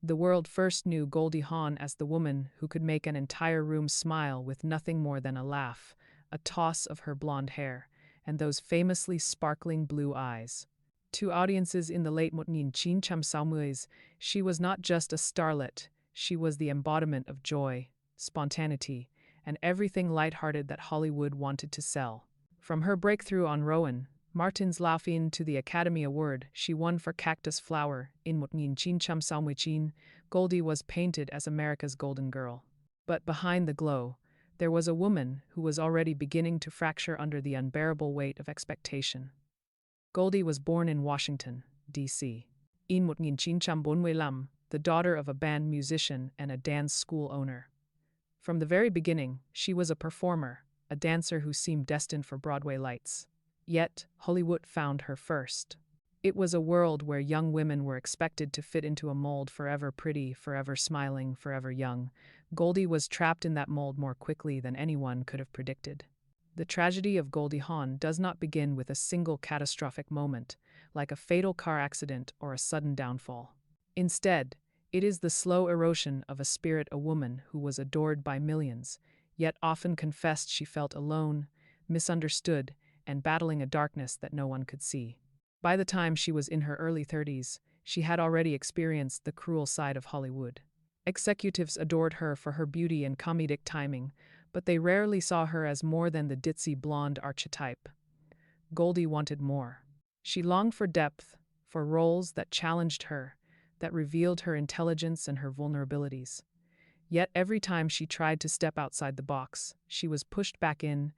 The world first knew Goldie Hawn as the woman who could make an entire room smile with nothing more than a laugh, a toss of her blonde hair, and those famously sparkling blue eyes. To audiences in the late 1960s, she was not just a starlet, she was the embodiment of joy, spontaneity, and everything lighthearted that Hollywood wanted to sell. From her breakthrough on Rowan Martin's Laugh-In to the Academy Award she won for Cactus Flower in 1960, Goldie was painted as America's Golden Girl. But behind the glow, there was a woman who was already beginning to fracture under the unbearable weight of expectation. Goldie was born in Washington, D.C. in 1945, the daughter of a band musician and a dance school owner. From the very beginning, she was a performer, a dancer who seemed destined for Broadway lights. Yet, Hollywood found her first. It was a world where young women were expected to fit into a mold: forever pretty, forever smiling, forever young. Goldie was trapped in that mold more quickly than anyone could have predicted. The tragedy of Goldie Hawn does not begin with a single catastrophic moment, like a fatal car accident or a sudden downfall. Instead, it is the slow erosion of a spirit, a woman who was adored by millions, yet often confessed she felt alone, misunderstood, and battling a darkness that no one could see. By the time she was in her early 30s, she had already experienced the cruel side of Hollywood. Executives adored her for her beauty and comedic timing, but they rarely saw her as more than the ditzy blonde archetype. Goldie wanted more. She longed for depth, for roles that challenged her, that revealed her intelligence and her vulnerabilities. Yet every time she tried to step outside the box, she was pushed back in.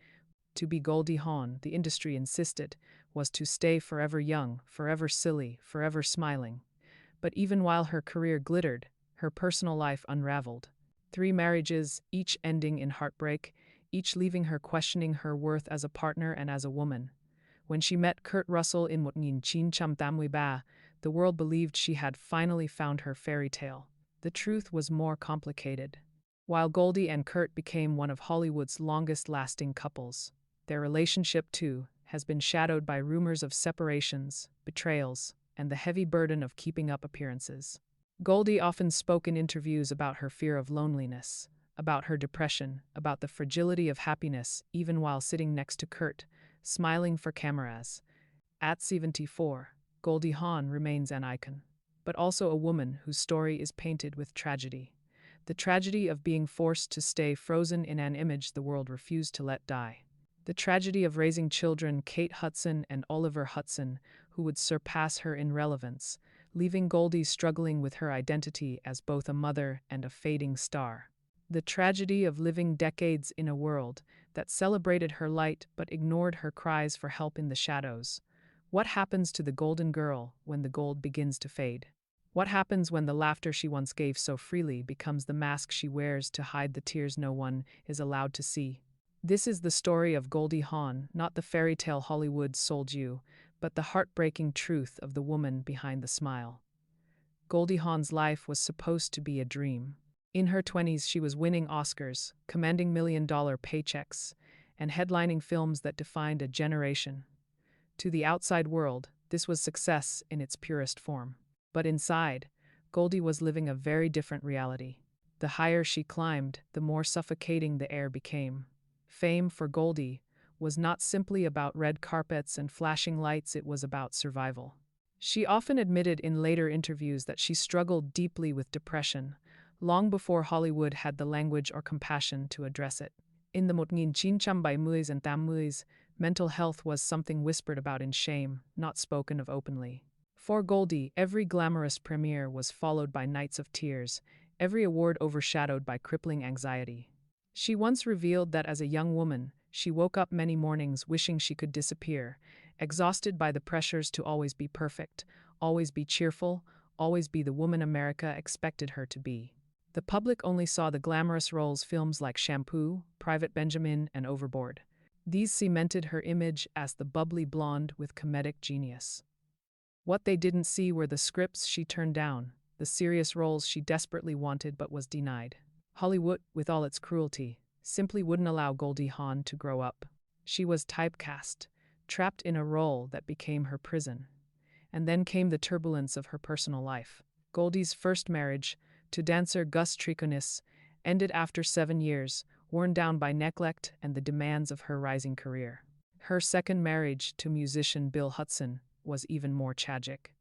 To be Goldie Hawn, the industry insisted, was to stay forever young, forever silly, forever smiling. But even while her career glittered, her personal life unraveled. 3 marriages, each ending in heartbreak, each leaving her questioning her worth as a partner and as a woman. When she met Kurt Russell in 1985, the world believed she had finally found her fairy tale. The truth was more complicated. While Goldie and Kurt became one of Hollywood's longest-lasting couples, their relationship, too, has been shadowed by rumors of separations, betrayals, and the heavy burden of keeping up appearances. Goldie often spoke in interviews about her fear of loneliness, about her depression, about the fragility of happiness, even while sitting next to Kurt, smiling for cameras. At 74, Goldie Hawn remains an icon, but also a woman whose story is painted with tragedy. The tragedy of being forced to stay frozen in an image the world refused to let die. The tragedy of raising children, Kate Hudson and Oliver Hudson, who would surpass her in relevance, leaving Goldie struggling with her identity as both a mother and a fading star. The tragedy of living decades in a world that celebrated her light but ignored her cries for help in the shadows. What happens to the golden girl when the gold begins to fade? What happens when the laughter she once gave so freely becomes the mask she wears to hide the tears no one is allowed to see? This is the story of Goldie Hawn, not the fairy tale Hollywood sold you, but the heartbreaking truth of the woman behind the smile. Goldie Hawn's life was supposed to be a dream. In her 20s, she was winning Oscars, commanding million-dollar paychecks, and headlining films that defined a generation. To the outside world, this was success in its purest form. But inside, Goldie was living a very different reality. The higher she climbed, the more suffocating the air became. Fame for Goldie was not simply about red carpets and flashing lights, it was about survival. She often admitted in later interviews that she struggled deeply with depression, long before Hollywood had the language or compassion to address it. In the 1960s, mental health was something whispered about in shame, not spoken of openly. For Goldie, every glamorous premiere was followed by nights of tears, every award overshadowed by crippling anxiety. She once revealed that as a young woman, she woke up many mornings wishing she could disappear, exhausted by the pressures to always be perfect, always be cheerful, always be the woman America expected her to be. The public only saw the glamorous roles films like Shampoo, Private Benjamin, and Overboard. These cemented her image as the bubbly blonde with comedic genius. What they didn't see were the scripts she turned down, the serious roles she desperately wanted but was denied. Hollywood, with all its cruelty, simply wouldn't allow Goldie Hawn to grow up. She was typecast, trapped in a role that became her prison. And then came the turbulence of her personal life. Goldie's first marriage, to dancer Gus Triconis, ended after 7 years, worn down by neglect and the demands of her rising career. Her second marriage, to musician Bill Hudson, was even more tragic.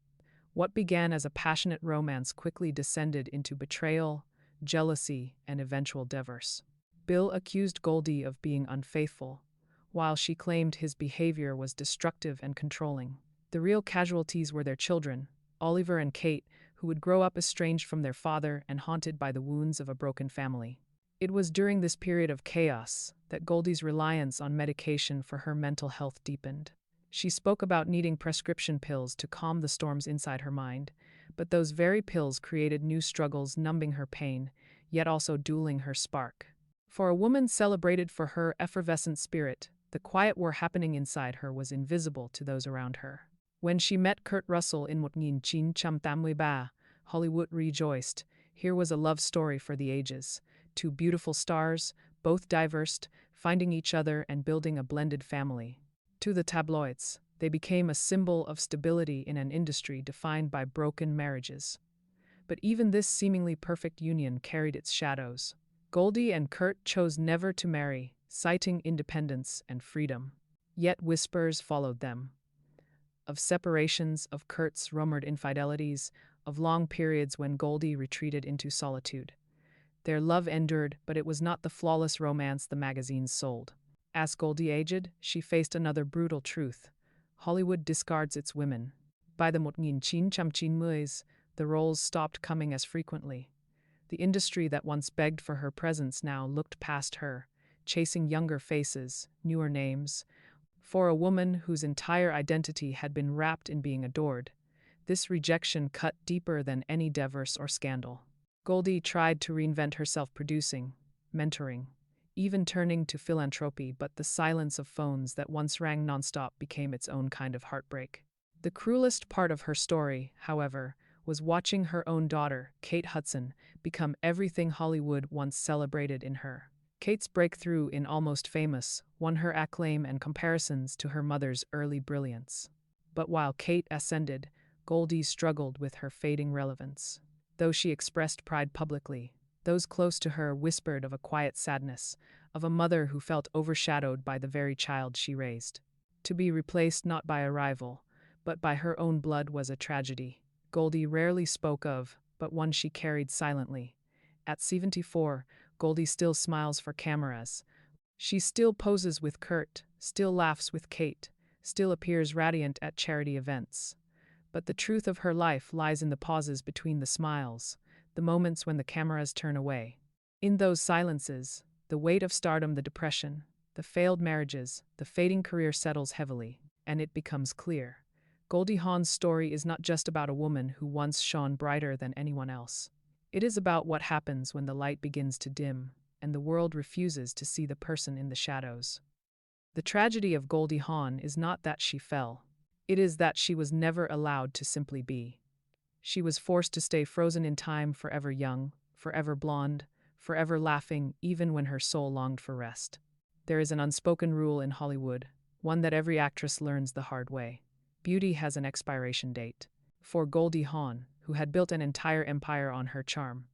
What began as a passionate romance quickly descended into betrayal, jealousy, and eventual divorce. Bill accused Goldie of being unfaithful, while she claimed his behavior was destructive and controlling. The real casualties were their children, Oliver and Kate, who would grow up estranged from their father and haunted by the wounds of a broken family. It was during this period of chaos that Goldie's reliance on medication for her mental health deepened. She spoke about needing prescription pills to calm the storms inside her mind, but those very pills created new struggles, numbing her pain, yet also dueling her spark. For a woman celebrated for her effervescent spirit, the quiet war happening inside her was invisible to those around her. When she met Kurt Russell in 1993, Hollywood rejoiced. Here was a love story for the ages. Two beautiful stars, both diverse, finding each other and building a blended family. To the tabloids, they became a symbol of stability in an industry defined by broken marriages. But even this seemingly perfect union carried its shadows. Goldie and Kurt chose never to marry, citing independence and freedom. Yet whispers followed them. Of separations, of Kurt's rumored infidelities, of long periods when Goldie retreated into solitude. Their love endured, but it was not the flawless romance the magazines sold. As Goldie aged, she faced another brutal truth. Hollywood discards its women. By the 1990s, the roles stopped coming as frequently. The industry that once begged for her presence now looked past her, chasing younger faces, newer names. For a woman whose entire identity had been wrapped in being adored, this rejection cut deeper than any divorce or scandal. Goldie tried to reinvent herself, producing, mentoring, even turning to philanthropy, but the silence of phones that once rang nonstop became its own kind of heartbreak. The cruelest part of her story, however, was watching her own daughter, Kate Hudson, become everything Hollywood once celebrated in her. Kate's breakthrough in Almost Famous won her acclaim and comparisons to her mother's early brilliance. But while Kate ascended, Goldie struggled with her fading relevance. Though she expressed pride publicly, those close to her whispered of a quiet sadness, of a mother who felt overshadowed by the very child she raised. To be replaced not by a rival, but by her own blood was a tragedy Goldie rarely spoke of, but one she carried silently. At 74, Goldie still smiles for cameras. She still poses with Kurt, still laughs with Kate, still appears radiant at charity events. But the truth of her life lies in the pauses between the smiles, the moments when the cameras turn away. In those silences, the weight of stardom, the depression, the failed marriages, the fading career settles heavily, and it becomes clear. Goldie Hawn's story is not just about a woman who once shone brighter than anyone else. It is about what happens when the light begins to dim, and the world refuses to see the person in the shadows. The tragedy of Goldie Hawn is not that she fell. It is that she was never allowed to simply be. She was forced to stay frozen in time, forever young, forever blonde, forever laughing, even when her soul longed for rest. There is an unspoken rule in Hollywood, one that every actress learns the hard way. Beauty has an expiration date. For Goldie Hawn, who had built an entire empire on her charm,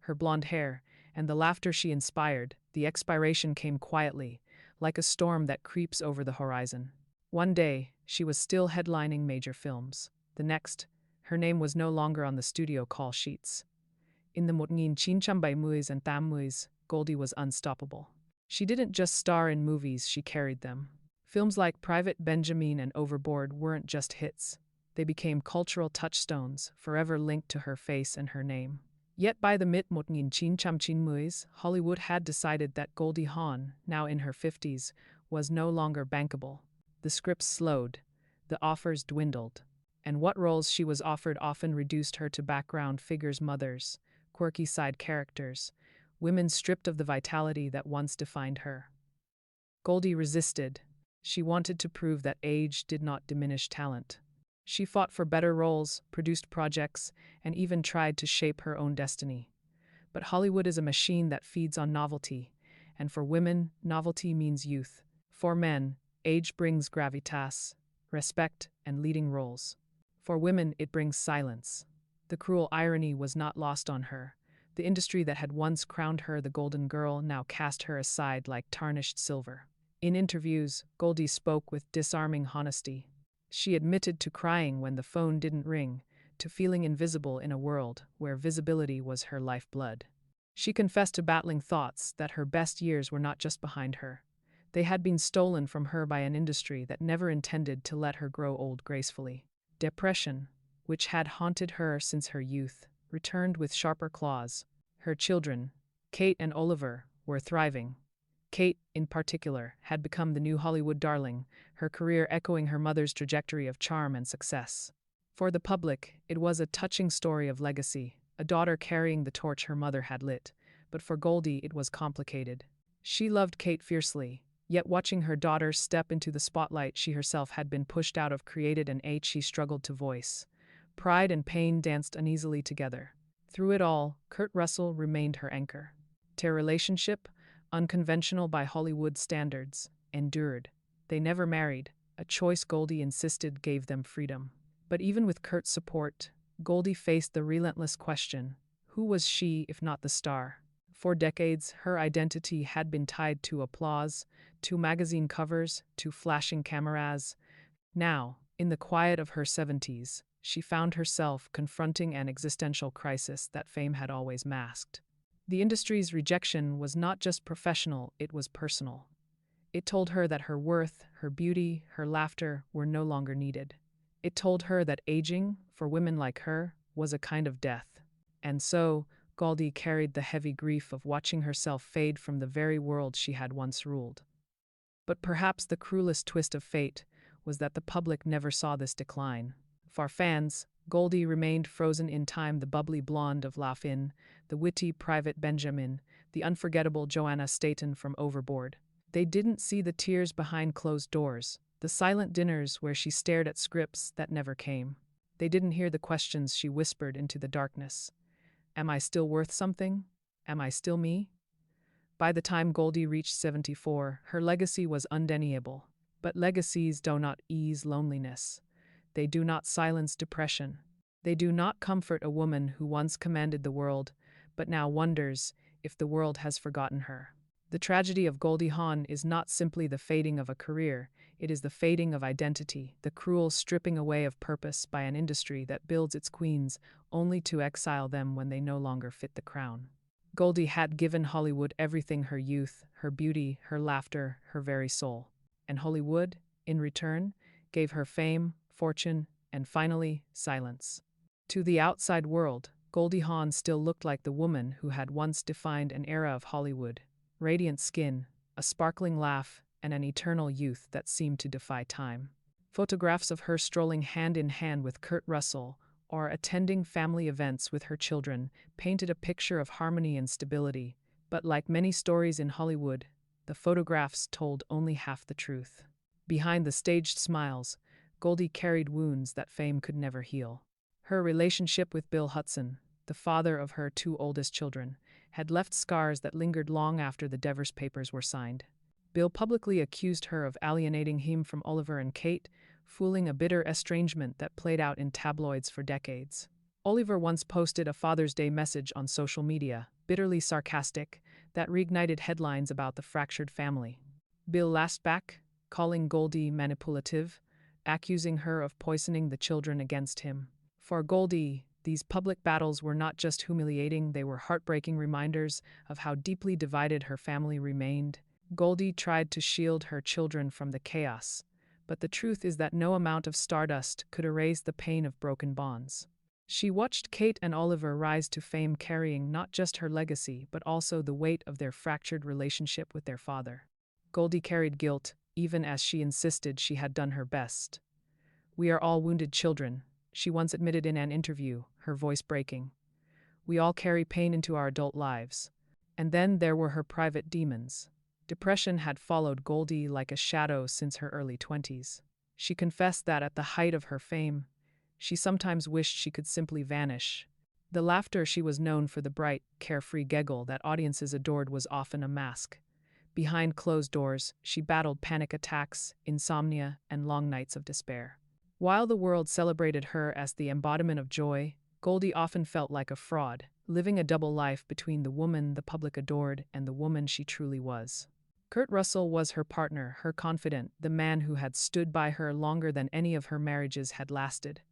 her blonde hair, and the laughter she inspired, the expiration came quietly, like a storm that creeps over the horizon. One day, she was still headlining major films. The next, her name was no longer on the studio call sheets. In the 1990s, Goldie was unstoppable. She didn't just star in movies, she carried them. Films like Private Benjamin and Overboard weren't just hits. They became cultural touchstones, forever linked to her face and her name. Yet by the mid-1990s, Hollywood had decided that Goldie Hawn, now in her 50s, was no longer bankable. The scripts slowed, the offers dwindled, and what roles she was offered often reduced her to background figures, mothers, quirky side characters, women stripped of the vitality that once defined her. Goldie resisted. She wanted to prove that age did not diminish talent. She fought for better roles, produced projects, and even tried to shape her own destiny. But Hollywood is a machine that feeds on novelty, and for women, novelty means youth. For men, age brings gravitas, respect, and leading roles. For women, it brings silence. The cruel irony was not lost on her. The industry that had once crowned her the Golden Girl now cast her aside like tarnished silver. In interviews, Goldie spoke with disarming honesty. She admitted to crying when the phone didn't ring, to feeling invisible in a world where visibility was her lifeblood. She confessed to battling thoughts that her best years were not just behind her. They had been stolen from her by an industry that never intended to let her grow old gracefully. Depression, which had haunted her since her youth, returned with sharper claws. Her children, Kate and Oliver, were thriving. Kate, in particular, had become the new Hollywood darling, her career echoing her mother's trajectory of charm and success. For the public, it was a touching story of legacy, a daughter carrying the torch her mother had lit, but for Goldie it was complicated. She loved Kate fiercely, yet watching her daughter step into the spotlight she herself had been pushed out of created an ache she struggled to voice. Pride and pain danced uneasily together. Through it all, Kurt Russell remained her anchor. Their relationship, unconventional by Hollywood standards, endured. They never married, a choice Goldie insisted gave them freedom. But even with Kurt's support, Goldie faced the relentless question, who was she if not the star? For decades, her identity had been tied to applause, to magazine covers, to flashing cameras. Now, in the quiet of her 70s, she found herself confronting an existential crisis that fame had always masked. The industry's rejection was not just professional, it was personal. It told her that her worth, her beauty, her laughter were no longer needed. It told her that aging, for women like her, was a kind of death. And so, Goldie carried the heavy grief of watching herself fade from the very world she had once ruled. But perhaps the cruelest twist of fate was that the public never saw this decline. For fans, Goldie remained frozen in time, the bubbly blonde of La Fin, the witty Private Benjamin, the unforgettable Joanna Staten from Overboard. They didn't see the tears behind closed doors, the silent dinners where she stared at scripts that never came. They didn't hear the questions she whispered into the darkness. Am I still worth something? Am I still me? By the time Goldie reached 74, her legacy was undeniable. But legacies do not ease loneliness. They do not silence depression. They do not comfort a woman who once commanded the world, but now wonders if the world has forgotten her. The tragedy of Goldie Hawn is not simply the fading of a career, it is the fading of identity, the cruel stripping away of purpose by an industry that builds its queens only to exile them when they no longer fit the crown. Goldie had given Hollywood everything: her youth, her beauty, her laughter, her very soul. And Hollywood, in return, gave her fame, fortune, and finally, silence. To the outside world, Goldie Hawn still looked like the woman who had once defined an era of Hollywood. Radiant skin, a sparkling laugh, and an eternal youth that seemed to defy time. Photographs of her strolling hand in hand with Kurt Russell, or attending family events with her children, painted a picture of harmony and stability. But like many stories in Hollywood, the photographs told only half the truth. Behind the staged smiles, Goldie carried wounds that fame could never heal. Her relationship with Bill Hudson, the father of her two oldest children, had left scars that lingered long after the divorce papers were signed. Bill publicly accused her of alienating him from Oliver and Kate, fueling a bitter estrangement that played out in tabloids for decades. Oliver once posted a Father's Day message on social media, bitterly sarcastic, that reignited headlines about the fractured family. Bill lashed back, calling Goldie manipulative, accusing her of poisoning the children against him. For Goldie, these public battles were not just humiliating, they were heartbreaking reminders of how deeply divided her family remained. Goldie tried to shield her children from the chaos, but the truth is that no amount of stardust could erase the pain of broken bonds. She watched Kate and Oliver rise to fame, carrying not just her legacy but also the weight of their fractured relationship with their father. Goldie carried guilt, even as she insisted she had done her best. "We are all wounded children," she once admitted in an interview, her voice breaking. "We all carry pain into our adult lives." And then there were her private demons. Depression had followed Goldie like a shadow since her early 20s. She confessed that at the height of her fame, she sometimes wished she could simply vanish. The laughter she was known for, the bright, carefree giggle that audiences adored, was often a mask. Behind closed doors, she battled panic attacks, insomnia, and long nights of despair. While the world celebrated her as the embodiment of joy, Goldie often felt like a fraud, living a double life between the woman the public adored and the woman she truly was. Kurt Russell was her partner, her confidant, the man who had stood by her longer than any of her marriages had lasted.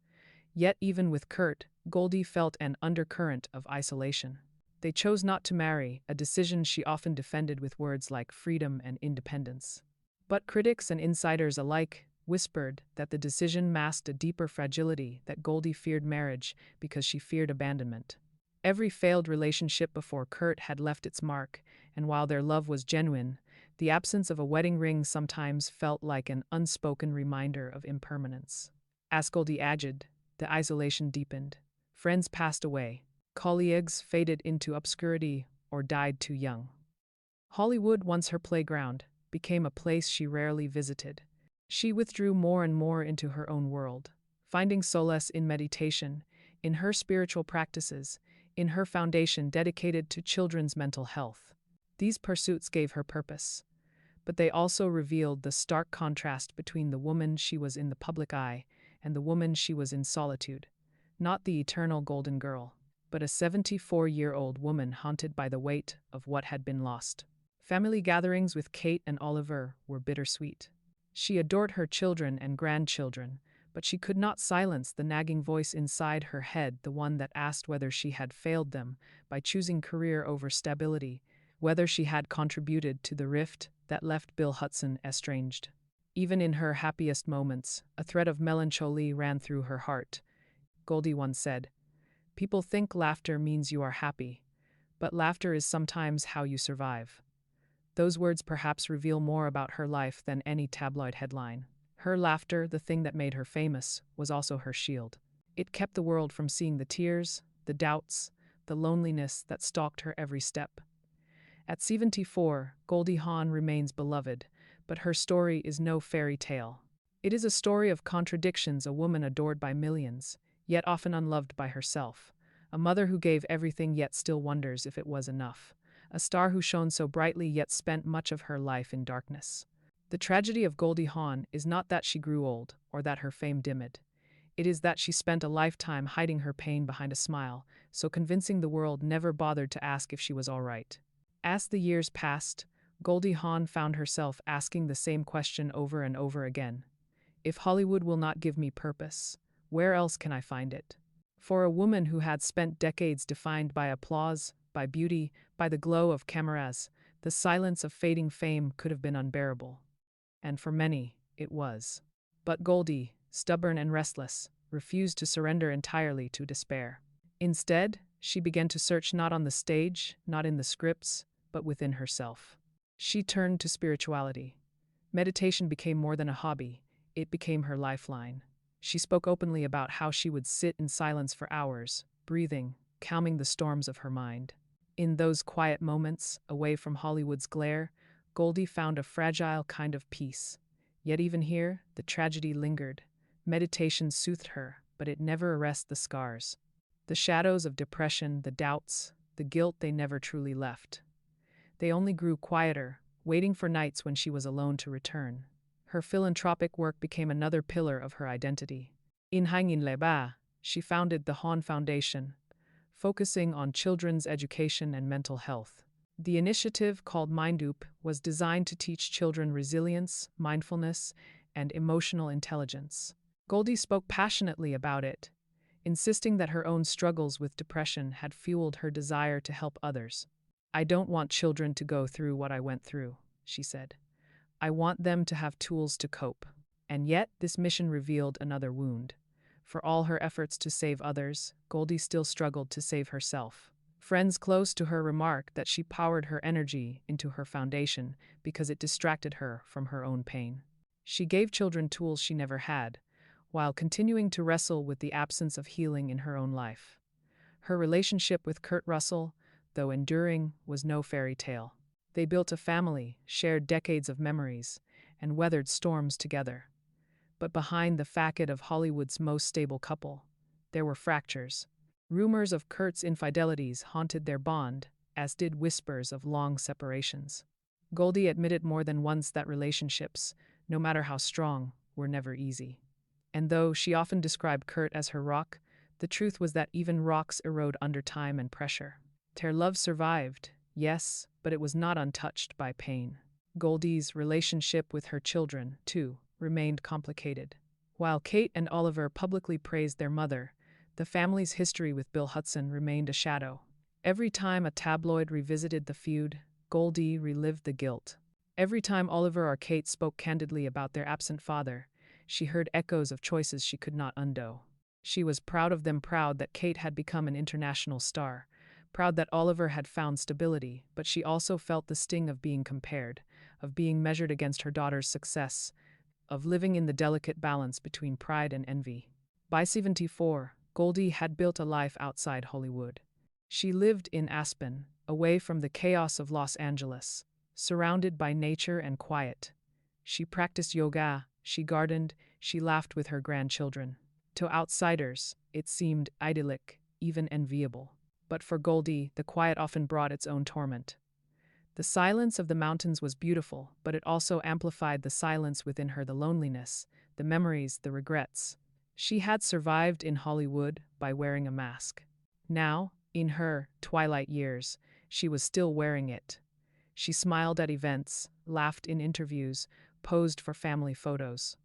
Yet even with Kurt, Goldie felt an undercurrent of isolation. They chose not to marry, a decision she often defended with words like freedom and independence. But critics and insiders alike whispered that the decision masked a deeper fragility, that Goldie feared marriage because she feared abandonment. Every failed relationship before Kurt had left its mark, and while their love was genuine, the absence of a wedding ring sometimes felt like an unspoken reminder of impermanence. As Goldie aged, the isolation deepened. Friends passed away. Colleagues faded into obscurity or died too young. Hollywood, once her playground, became a place she rarely visited. She withdrew more and more into her own world, finding solace in meditation, in her spiritual practices, in her foundation dedicated to children's mental health. These pursuits gave her purpose, but they also revealed the stark contrast between the woman she was in the public eye and the woman she was in solitude. Not the eternal golden girl, but a 74-year-old woman haunted by the weight of what had been lost. Family gatherings with Kate and Oliver were bittersweet. She adored her children and grandchildren, but she could not silence the nagging voice inside her head, the one that asked whether she had failed them by choosing career over stability, whether she had contributed to the rift that left Bill Hudson estranged. Even in her happiest moments, a thread of melancholy ran through her heart. Goldie once said, "People think laughter means you are happy, but laughter is sometimes how you survive." Those words perhaps reveal more about her life than any tabloid headline. Her laughter, the thing that made her famous, was also her shield. It kept the world from seeing the tears, the doubts, the loneliness that stalked her every step. At 74, Goldie Hawn remains beloved, but her story is no fairy tale. It is a story of contradictions, a woman adored by millions, yet often unloved by herself, a mother who gave everything yet still wonders if it was enough, a star who shone so brightly yet spent much of her life in darkness. The tragedy of Goldie Hawn is not that she grew old or that her fame dimmed. It is that she spent a lifetime hiding her pain behind a smile, so convincing the world never bothered to ask if she was all right. As the years passed, Goldie Hawn found herself asking the same question over and over again. If Hollywood will not give me purpose, where else can I find it? For a woman who had spent decades defined by applause, by beauty, by the glow of cameras, the silence of fading fame could have been unbearable. And for many, it was. But Goldie, stubborn and restless, refused to surrender entirely to despair. Instead, she began to search not on the stage, not in the scripts, but within herself. She turned to spirituality. Meditation became more than a hobby, it became her lifeline. She spoke openly about how she would sit in silence for hours, breathing, calming the storms of her mind. In those quiet moments, away from Hollywood's glare, Goldie found a fragile kind of peace. Yet even here, the tragedy lingered. Meditation soothed her, but it never erased the scars. The shadows of depression, the doubts, the guilt, they never truly left. They only grew quieter, waiting for nights when she was alone to return. Her philanthropic work became another pillar of her identity. In Hangin-le-Ba, she founded the Hawn Foundation, focusing on children's education and mental health. The initiative, called Mindoop, was designed to teach children resilience, mindfulness, and emotional intelligence. Goldie spoke passionately about it, insisting that her own struggles with depression had fueled her desire to help others. "I don't want children to go through what I went through," she said. "I want them to have tools to cope." And yet, this mission revealed another wound. For all her efforts to save others, Goldie still struggled to save herself. Friends close to her remarked that she powered her energy into her foundation because it distracted her from her own pain. She gave children tools she never had, while continuing to wrestle with the absence of healing in her own life. Her relationship with Kurt Russell, though enduring, was no fairy tale. They built a family, shared decades of memories, and weathered storms together. But behind the facade of Hollywood's most stable couple, there were fractures. Rumors of Kurt's infidelities haunted their bond, as did whispers of long separations. Goldie admitted more than once that relationships, no matter how strong, were never easy. And though she often described Kurt as her rock, The truth was that even rocks erode under time and pressure. Their love survived, yes, but it was not untouched by pain. Goldie's relationship with her children, too, remained complicated. While Kate and Oliver publicly praised their mother, the family's history with Bill Hudson remained a shadow. Every time a tabloid revisited the feud, Goldie relived the guilt. Every time Oliver or Kate spoke candidly about their absent father, she heard echoes of choices she could not undo. She was proud of them, proud that Kate had become an international star, proud that Oliver had found stability, but she also felt the sting of being compared, of being measured against her daughter's success, of living in the delicate balance between pride and envy. By 74, Goldie had built a life outside Hollywood. She lived in Aspen, away from the chaos of Los Angeles, surrounded by nature and quiet. She practiced yoga, she gardened, she laughed with her grandchildren. To outsiders, it seemed idyllic, even enviable. But for Goldie, the quiet often brought its own torment. The silence of the mountains was beautiful, but it also amplified the silence within her, the loneliness, the memories, the regrets. She had survived in Hollywood by wearing a mask. Now, in her twilight years, she was still wearing it. She smiled at events, laughed in interviews, posed for family photos.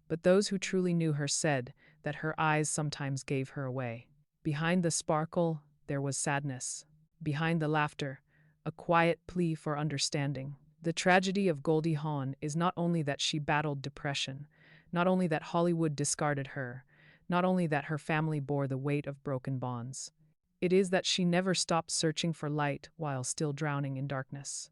But those who truly knew her said that her eyes sometimes gave her away. Behind the sparkle, there was sadness. Behind the laughter, a quiet plea for understanding. The tragedy of Goldie Hawn is not only that she battled depression, not only that Hollywood discarded her, not only that her family bore the weight of broken bonds. It is that she never stopped searching for light while still drowning in darkness.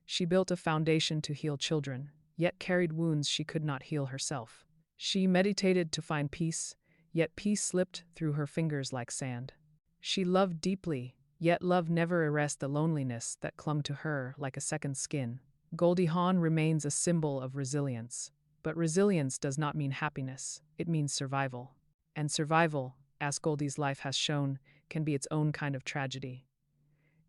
She built a foundation to heal children, yet carried wounds she could not heal herself. She meditated to find peace, yet peace slipped through her fingers like sand. She loved deeply, yet love never erased the loneliness that clung to her like a second skin. Goldie Hawn remains a symbol of resilience. But resilience does not mean happiness, it means survival. And survival, as Goldie's life has shown, can be its own kind of tragedy.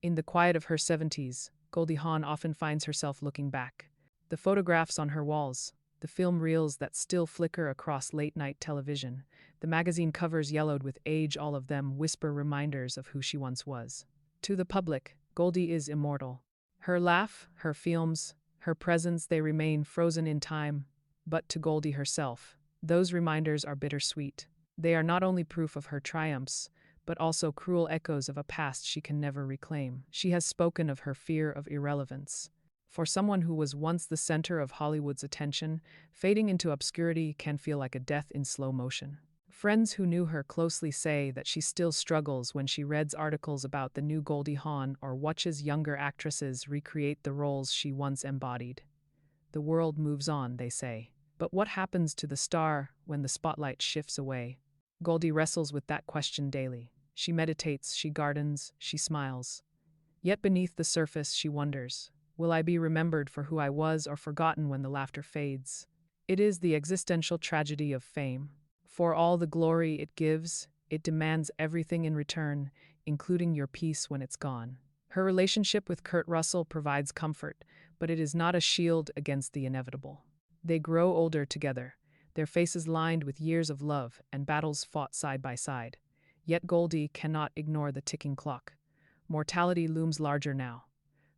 In the quiet of her 70s, Goldie Hawn often finds herself looking back. The photographs on her walls, the film reels that still flicker across late-night television, the magazine covers yellowed with age, all of them whisper reminders of who she once was. To the public, Goldie is immortal. Her laugh, her films, her presence, they remain frozen in time. But to Goldie herself, those reminders are bittersweet. They are not only proof of her triumphs, but also cruel echoes of a past she can never reclaim. She has spoken of her fear of irrelevance. For someone who was once the center of Hollywood's attention, fading into obscurity can feel like a death in slow motion. Friends who knew her closely say that she still struggles when she reads articles about the new Goldie Hawn or watches younger actresses recreate the roles she once embodied. The world moves on, they say. But what happens to the star when the spotlight shifts away? Goldie wrestles with that question daily. She meditates, she gardens, she smiles. Yet beneath the surface, she wonders, will I be remembered for who I was or forgotten when the laughter fades? It is the existential tragedy of fame. For all the glory it gives, it demands everything in return, including your peace when it's gone. Her relationship with Kurt Russell provides comfort, but it is not a shield against the inevitable. They grow older together, their faces lined with years of love and battles fought side by side. Yet Goldie cannot ignore the ticking clock. Mortality looms larger now.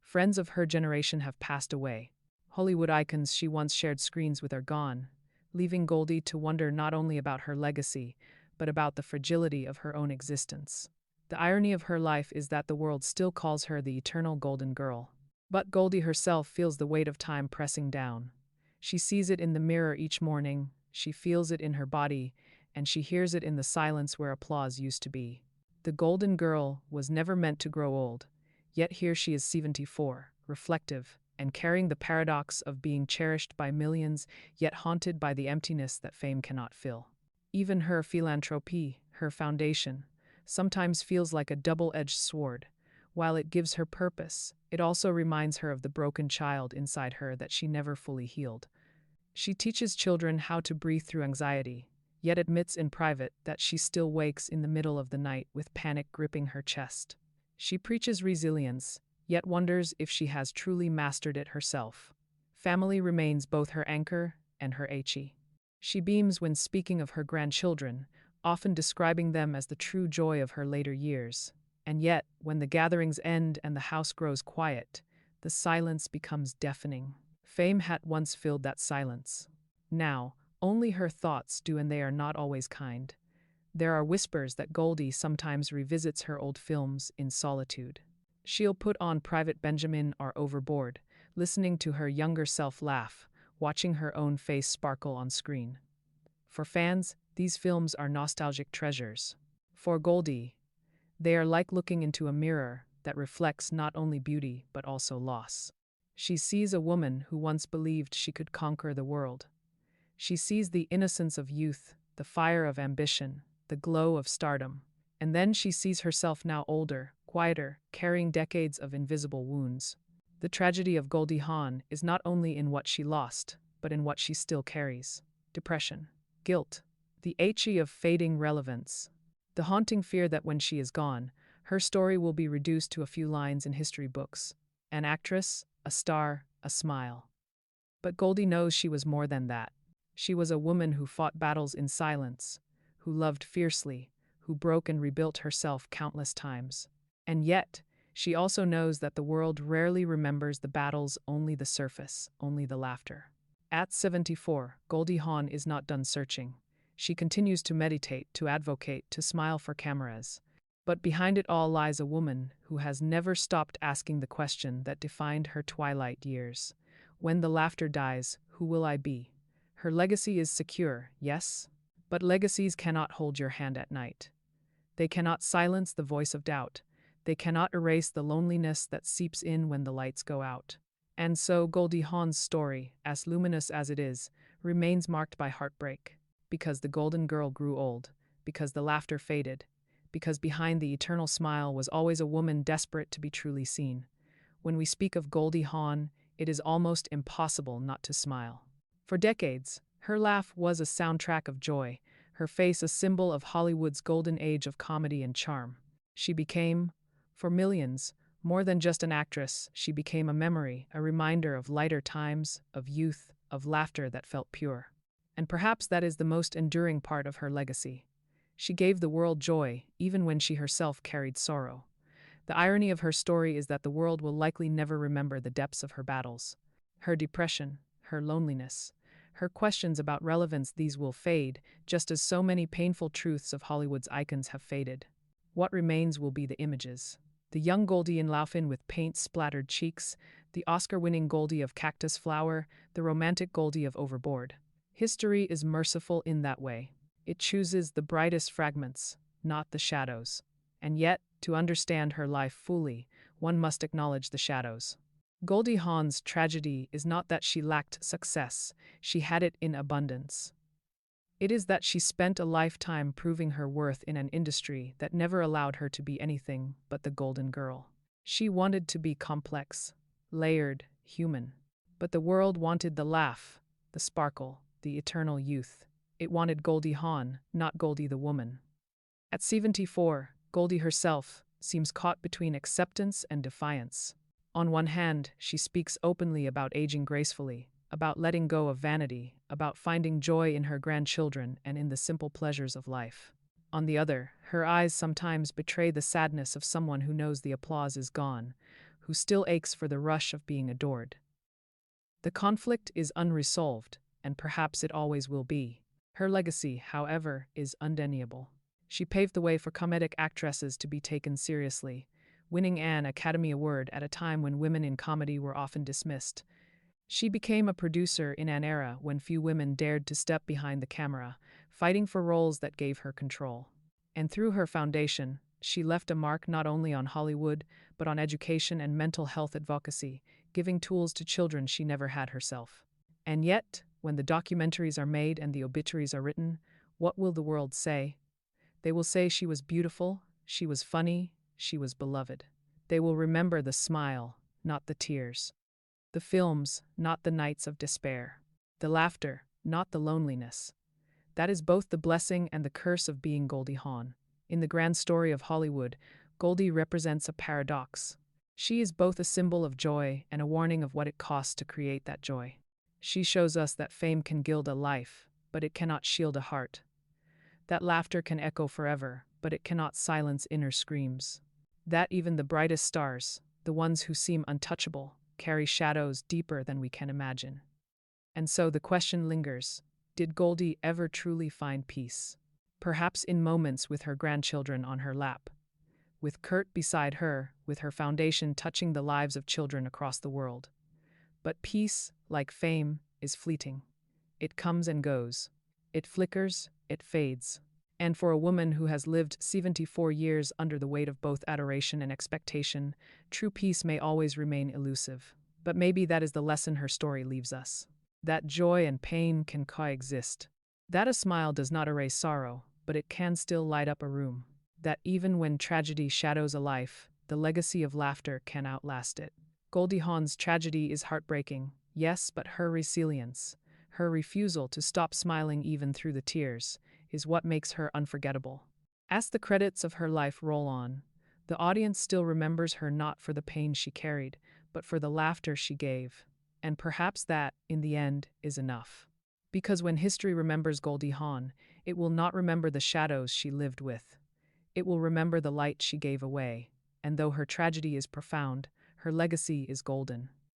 Friends of her generation have passed away. Hollywood icons she once shared screens with are gone, leaving Goldie to wonder not only about her legacy, but about the fragility of her own existence. The irony of her life is that the world still calls her the eternal golden girl. But Goldie herself feels the weight of time pressing down. She sees it in the mirror each morning, she feels it in her body, and she hears it in the silence where applause used to be. The golden girl was never meant to grow old, yet here she is 74, reflective, and carrying the paradox of being cherished by millions, yet haunted by the emptiness that fame cannot fill. Even her philanthropy, her foundation, sometimes feels like a double-edged sword. While it gives her purpose, it also reminds her of the broken child inside her that she never fully healed. She teaches children how to breathe through anxiety, yet admits in private that she still wakes in the middle of the night with panic gripping her chest. She preaches resilience, yet wonders if she has truly mastered it herself. Family remains both her anchor and her HE. She beams when speaking of her grandchildren, often describing them as the true joy of her later years. And yet, when the gatherings end and the house grows quiet, the silence becomes deafening. Fame had once filled that silence. Now, only her thoughts do, and they are not always kind. There are whispers that Goldie sometimes revisits her old films in solitude. She'll put on Private Benjamin or Overboard, listening to her younger self laugh, watching her own face sparkle on screen. For fans, these films are nostalgic treasures. For Goldie, they are like looking into a mirror that reflects not only beauty but also loss. She sees a woman who once believed she could conquer the world. She sees the innocence of youth, the fire of ambition, the glow of stardom. And then she sees herself now older, quieter, carrying decades of invisible wounds. The tragedy of Goldie Hawn is not only in what she lost, but in what she still carries. Depression, guilt, the ache of fading relevance, the haunting fear that when she is gone, her story will be reduced to a few lines in history books. An actress, a star, a smile. But Goldie knows she was more than that. She was a woman who fought battles in silence, who loved fiercely, who broke and rebuilt herself countless times. And yet, she also knows that the world rarely remembers the battles, only the surface, only the laughter. At 74, Goldie Hawn is not done searching. She continues to meditate, to advocate, to smile for cameras. But behind it all lies a woman who has never stopped asking the question that defined her twilight years. When the laughter dies, who will I be? Her legacy is secure, yes? But legacies cannot hold your hand at night. They cannot silence the voice of doubt. They cannot erase the loneliness that seeps in when the lights go out. And so Goldie Hawn's story, as luminous as it is, remains marked by heartbreak. Because the golden girl grew old, because the laughter faded, because behind the eternal smile was always a woman desperate to be truly seen. When we speak of Goldie Hawn, it is almost impossible not to smile. For decades, her laugh was a soundtrack of joy, her face a symbol of Hollywood's golden age of comedy and charm. She became, for millions, more than just an actress. She became a memory, a reminder of lighter times, of youth, of laughter that felt pure. And perhaps that is the most enduring part of her legacy. She gave the world joy, even when she herself carried sorrow. The irony of her story is that the world will likely never remember the depths of her battles. Her depression, her loneliness, her questions about relevance, these will fade, just as so many painful truths of Hollywood's icons have faded. What remains will be the images. The young Goldie in Laugh-In with paint-splattered cheeks, the Oscar-winning Goldie of Cactus Flower, the romantic Goldie of Overboard. History is merciful in that way. It chooses the brightest fragments, not the shadows. And yet, to understand her life fully, one must acknowledge the shadows. Goldie Hawn's tragedy is not that she lacked success, she had it in abundance. It is that she spent a lifetime proving her worth in an industry that never allowed her to be anything but the golden girl. She wanted to be complex, layered, human. But the world wanted the laugh, the sparkle, the eternal youth. It wanted Goldie Hawn, not Goldie the woman. At 74, Goldie herself seems caught between acceptance and defiance. On one hand, she speaks openly about aging gracefully, about letting go of vanity, about finding joy in her grandchildren and in the simple pleasures of life. On the other, her eyes sometimes betray the sadness of someone who knows the applause is gone, who still aches for the rush of being adored. The conflict is unresolved, and perhaps it always will be. Her legacy, however, is undeniable. She paved the way for comedic actresses to be taken seriously, winning an Academy Award at a time when women in comedy were often dismissed. She became a producer in an era when few women dared to step behind the camera, fighting for roles that gave her control. And through her foundation, she left a mark not only on Hollywood, but on education and mental health advocacy, giving tools to children she never had herself. And yet, when the documentaries are made and the obituaries are written, what will the world say? They will say she was beautiful, she was funny, she was beloved. They will remember the smile, not the tears. The films, not the nights of despair. The laughter, not the loneliness. That is both the blessing and the curse of being Goldie Hawn. In the grand story of Hollywood, Goldie represents a paradox. She is both a symbol of joy and a warning of what it costs to create that joy. She shows us that fame can gild a life, but it cannot shield a heart. That laughter can echo forever, but it cannot silence inner screams. That even the brightest stars, the ones who seem untouchable, carry shadows deeper than we can imagine. And so the question lingers, did Goldie ever truly find peace? Perhaps in moments with her grandchildren on her lap, with Kurt beside her, with her foundation touching the lives of children across the world. But peace, like fame, is fleeting. It comes and goes. It flickers, it fades. And for a woman who has lived 74 years under the weight of both adoration and expectation, true peace may always remain elusive. But maybe that is the lesson her story leaves us. That joy and pain can coexist. That a smile does not erase sorrow, but it can still light up a room. That even when tragedy shadows a life, the legacy of laughter can outlast it. Goldie Hawn's tragedy is heartbreaking, yes, but her resilience, her refusal to stop smiling even through the tears, is what makes her unforgettable. As the credits of her life roll on, the audience still remembers her not for the pain she carried, but for the laughter she gave. And perhaps that, in the end, is enough. Because when history remembers Goldie Hawn, it will not remember the shadows she lived with. It will remember the light she gave away, and though her tragedy is profound, her legacy is golden.